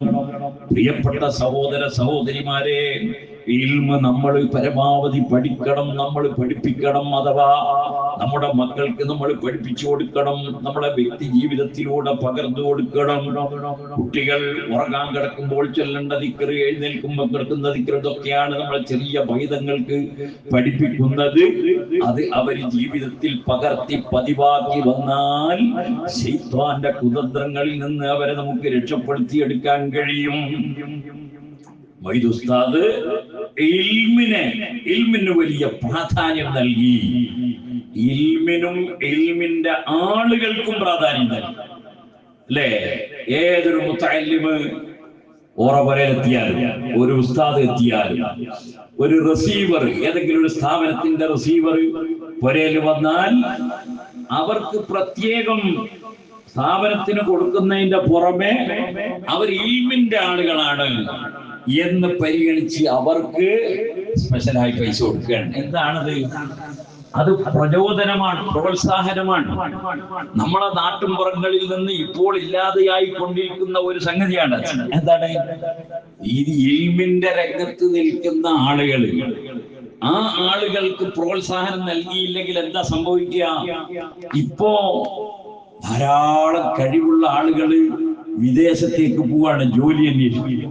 പ്രിയപ്പെട്ട സഹോദര സഹോദരിമാരെ, ഇൽമ നമ്മൾ പരമാവധി പഠിക്കണം, നമ്മൾ പഠിപ്പിക്കണം. അഥവാ നമ്മുടെ മക്കൾക്ക് നമ്മൾ പഠിപ്പിച്ചു കൊടുക്കണം, നമ്മുടെ വ്യക്തി ജീവിതത്തിലൂടെ പകർന്നു കൊടുക്കണം. കുട്ടികൾ ഉറങ്ങാൻ കിടക്കുമ്പോൾ ചൊല്ലേണ്ട ദിക്ർ, എഴുന്നേൽക്കുമ്പോൾ കിടക്കുന്ന ദിക്ർ, ഇതൊക്കെയാണ് നമ്മളെ ചെറിയ പൈതങ്ങൾക്ക് പഠിപ്പിക്കുന്നത്. അത് അവർ ജീവിതത്തിൽ പകർത്തി പതിവാക്കി വന്നാൽ ശൈത്വാന്റെ കുതന്ത്രങ്ങളിൽ നിന്ന് അവരെ നമുക്ക് രക്ഷപ്പെടുത്തിയെടുക്കാൻ കഴിയും. മൊയ്ദ് ഉസ്താദ് ഇൽമിന് വലിയ പ്രാധാന്യം നൽകി. ഇൽമിനും ഇൽമിന്റെ ആളുകൾക്കും പ്രാധാന്യം നൽകി. അല്ലേ? ഏതൊരു മുത്തഅല്ലിമ് ഓറവരയിലെത്തിയാലും, ഒരു ഉസ്താദ് എത്തിയാലും, ഒരു റിസീവർ, ഏതെങ്കിലും ഒരു സ്ഥാപനത്തിന്റെ റിസീവർ പുരയിൽ വന്നാൽ അവർക്ക് പ്രത്യേകം സ്ഥാപനത്തിന് കൊടുക്കുന്നതിന്റെ പുറമെ അവർ ഇൽമിന്റെ ആളുകളാണ് എന്ന് പരിഗണിച്ച് അവർക്ക് സ്പെഷ്യലായി പൈസ കൊടുക്കുകയാണ്. എന്താണത്? അത് പ്രചോദനമാണ്, പ്രോത്സാഹനമാണ്. നമ്മളെ നാട്ടിൻപുറങ്ങളിൽ നിന്ന് ഇപ്പോൾ ഇല്ലാതെയായി കൊണ്ടിരിക്കുന്ന ഒരു സംഗതിയാണ്. എന്താണ്? ഈ ഇൽമിന്റെ രംഗത്ത് നിൽക്കുന്ന ആളുകൾ, ആ ആളുകൾക്ക് പ്രോത്സാഹനം നൽകിയില്ലെങ്കിൽ എന്താ സംഭവിക്കുക? ഇപ്പോ ധാരാളം കഴിവുള്ള ആളുകൾ വിദേശത്തേക്ക് പോവാണ് ജോലി അന്വേഷിക്കുക.